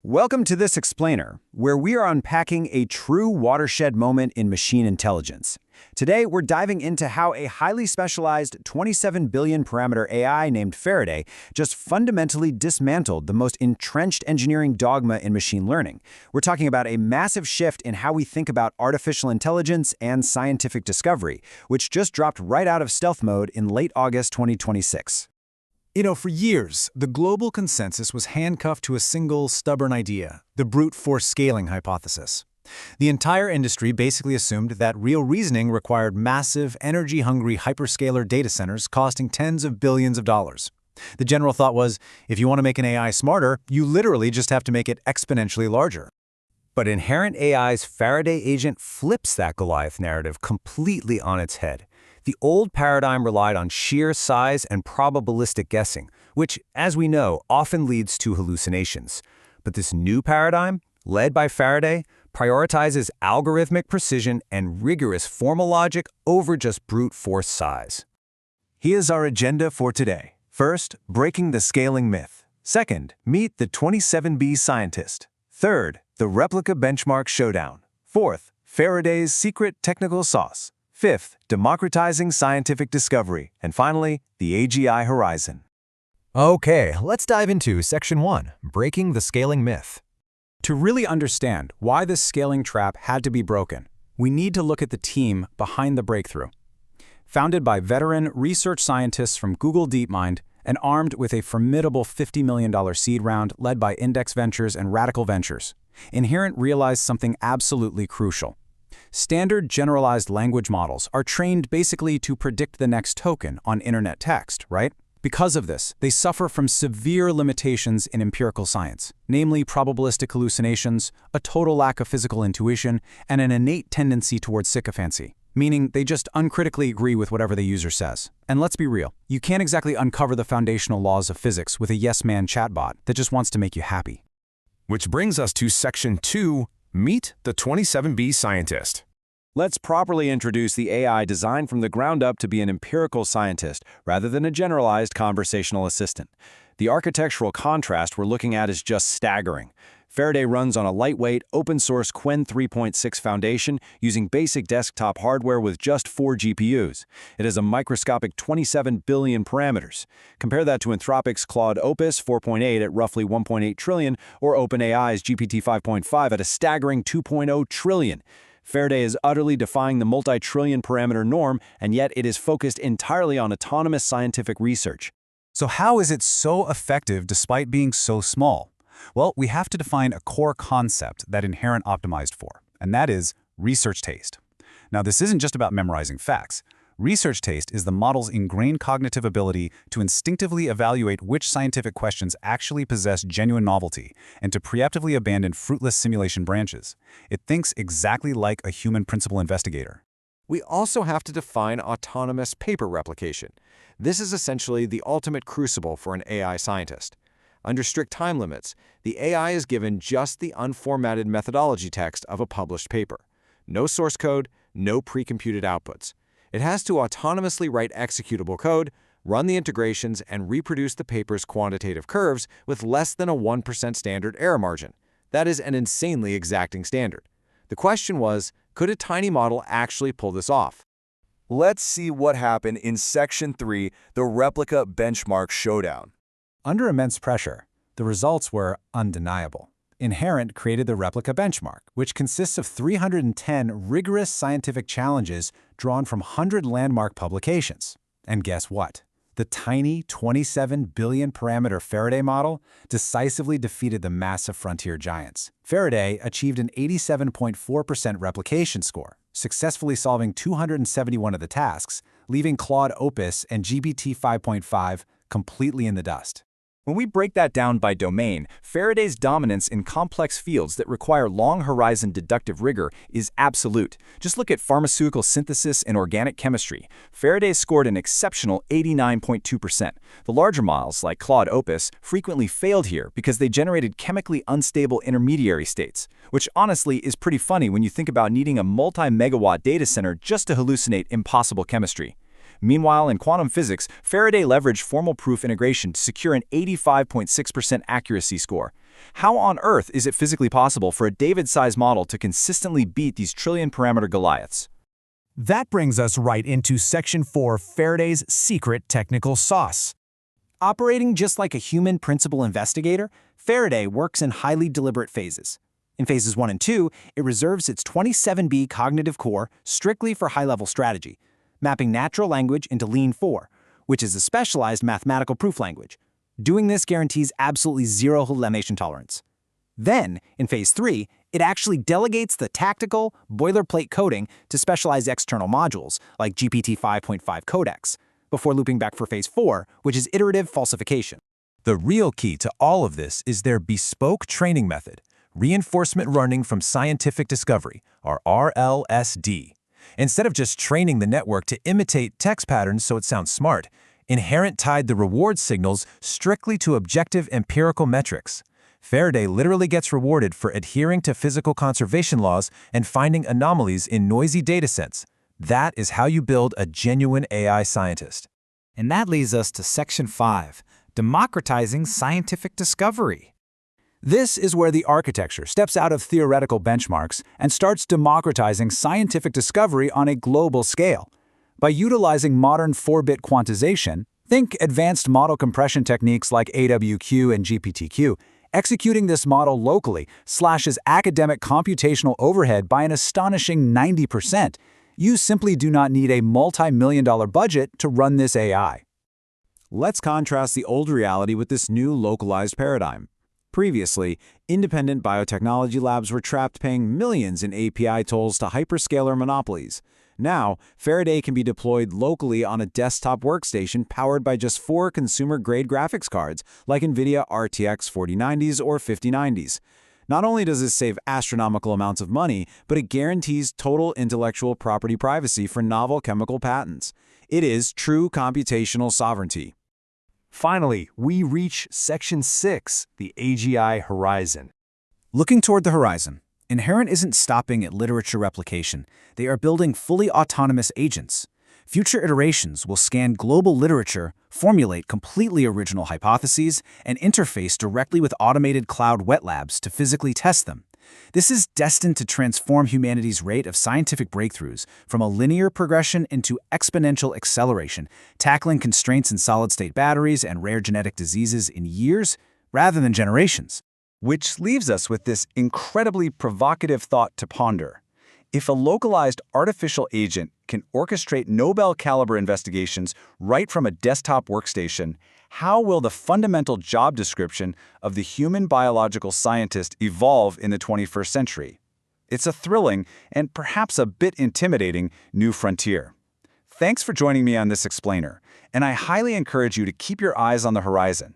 Welcome to this explainer, where we are unpacking a true watershed moment in machine intelligence. Today, we're diving into how a highly specialized 27 billion parameter AI named Faraday just fundamentally dismantled the most entrenched engineering dogma in machine learning. We're talking about a massive shift in how we think about artificial intelligence and scientific discovery, which just dropped right out of stealth mode in late August 2026. For years, the global consensus was handcuffed to a single stubborn idea, the brute force scaling hypothesis. The entire industry basically assumed that real reasoning required massive, energy-hungry hyperscaler data centers costing tens of billions of dollars. The general thought was, if you want to make an AI smarter, you literally just have to make it exponentially larger. But Inherent AI's Faraday Agent flips that Goliath narrative completely on its head. The old paradigm relied on sheer size and probabilistic guessing, which, as we know, often leads to hallucinations. But this new paradigm, led by Faraday, prioritizes algorithmic precision and rigorous formal logic over just brute force size. Here's our agenda for today. First, breaking the scaling myth. Second, meet the 27B scientist. Third, the replica benchmark showdown. Fourth, Faraday's secret technical sauce. Fifth, democratizing scientific discovery. And finally, the AGI horizon. Okay, let's dive into Section 1, Breaking the Scaling Myth. To really understand why this scaling trap had to be broken, we need to look at the team behind the breakthrough. Founded by veteran research scientists from Google DeepMind and armed with a formidable $50 million seed round led by Index Ventures and Radical Ventures, Inherent realized something absolutely crucial. Standard generalized language models are trained basically to predict the next token on internet text, right? Because of this, they suffer from severe limitations in empirical science, namely probabilistic hallucinations, a total lack of physical intuition, and an innate tendency towards sycophancy, meaning they just uncritically agree with whatever the user says. And let's be real, you can't exactly uncover the foundational laws of physics with a yes-man chatbot that just wants to make you happy. Which brings us to Section 2, Meet the 27B scientist. Let's properly introduce the AI designed from the ground up to be an empirical scientist rather than a generalized conversational assistant. The architectural contrast we're looking at is just staggering. Faraday runs on a lightweight, open-source Qwen 3.6 foundation using basic desktop hardware with just 4 GPUs. It has a microscopic 27 billion parameters. Compare that to Anthropic's Claude Opus 4.8 at roughly 1.8 trillion, or OpenAI's GPT-5.5 at a staggering 2.0 trillion. Faraday is utterly defying the multi-trillion parameter norm, and yet it is focused entirely on autonomous scientific research. So how is it so effective despite being so small? Well, we have to define a core concept that Inherent optimized for, and that is research taste. Now, this isn't just about memorizing facts. Research taste is the model's ingrained cognitive ability to instinctively evaluate which scientific questions actually possess genuine novelty and to preemptively abandon fruitless simulation branches. It thinks exactly like a human principal investigator. We also have to define autonomous paper replication. This is essentially the ultimate crucible for an AI scientist. Under strict time limits, the AI is given just the unformatted methodology text of a published paper. No source code, no pre-computed outputs. It has to autonomously write executable code, run the integrations, and reproduce the paper's quantitative curves with less than a 1% standard error margin. That is an insanely exacting standard. The question was, could a tiny model actually pull this off? Let's see what happened in Section 3, the replica benchmark showdown. Under immense pressure, the results were undeniable. Inherent created the replica benchmark, which consists of 310 rigorous scientific challenges drawn from 100 landmark publications. And guess what? The tiny 27 billion parameter Faraday model decisively defeated the massive frontier giants. Faraday achieved an 87.4% replication score, successfully solving 271 of the tasks, leaving Claude Opus and GPT-5.5 completely in the dust. When we break that down by domain, Faraday's dominance in complex fields that require long-horizon deductive rigor is absolute. Just look at pharmaceutical synthesis and organic chemistry. Faraday scored an exceptional 89.2%. The larger models, like Claude Opus, frequently failed here because they generated chemically unstable intermediary states, which honestly is pretty funny when you think about needing a multi-megawatt data center just to hallucinate impossible chemistry. Meanwhile, in quantum physics, Faraday leveraged formal proof integration to secure an 85.6% accuracy score. How on earth is it physically possible for a David-sized model to consistently beat these trillion-parameter Goliaths? That brings us right into Section 4, Faraday's secret technical sauce. Operating just like a human principal investigator, Faraday works in highly deliberate phases. In phases 1 and 2, it reserves its 27B cognitive core strictly for high-level strategy, mapping natural language into Lean 4, which is a specialized mathematical proof language. Doing this guarantees absolutely zero hallucination tolerance. Then, in phase 3, it actually delegates the tactical, boilerplate coding to specialized external modules, like GPT-5.5 codecs, before looping back for phase 4, which is iterative falsification. The real key to all of this is their bespoke training method, reinforcement learning from scientific discovery, or RLSD. Instead of just training the network to imitate text patterns so it sounds smart, Inherent tied the reward signals strictly to objective empirical metrics. Faraday literally gets rewarded for adhering to physical conservation laws and finding anomalies in noisy datasets. That is how you build a genuine AI scientist. And that leads us to Section 5, democratizing scientific discovery. This is where the architecture steps out of theoretical benchmarks and starts democratizing scientific discovery on a global scale. By utilizing modern 4-bit quantization, think advanced model compression techniques like AWQ and GPTQ, executing this model locally slashes academic computational overhead by an astonishing 90%. You simply do not need a multi-million-dollar budget to run this AI. Let's contrast the old reality with this new localized paradigm. Previously, independent biotechnology labs were trapped paying millions in API tolls to hyperscaler monopolies. Now, Faraday can be deployed locally on a desktop workstation powered by just 4 consumer-grade graphics cards like NVIDIA RTX 4090s or 5090s. Not only does this save astronomical amounts of money, but it guarantees total intellectual property privacy for novel chemical patents. It is true computational sovereignty. Finally, we reach Section 6, the AGI horizon. Looking toward the horizon, Inherent isn't stopping at literature replication. They are building fully autonomous agents. Future iterations will scan global literature, formulate completely original hypotheses, and interface directly with automated cloud wet labs to physically test them. This is destined to transform humanity's rate of scientific breakthroughs from a linear progression into exponential acceleration, tackling constraints in solid-state batteries and rare genetic diseases in years rather than generations. Which leaves us with this incredibly provocative thought to ponder. If a localized artificial agent can orchestrate Nobel-caliber investigations right from a desktop workstation, how will the fundamental job description of the human biological scientist evolve in the 21st century? It's a thrilling and perhaps a bit intimidating new frontier. Thanks for joining me on this explainer, and I highly encourage you to keep your eyes on the horizon.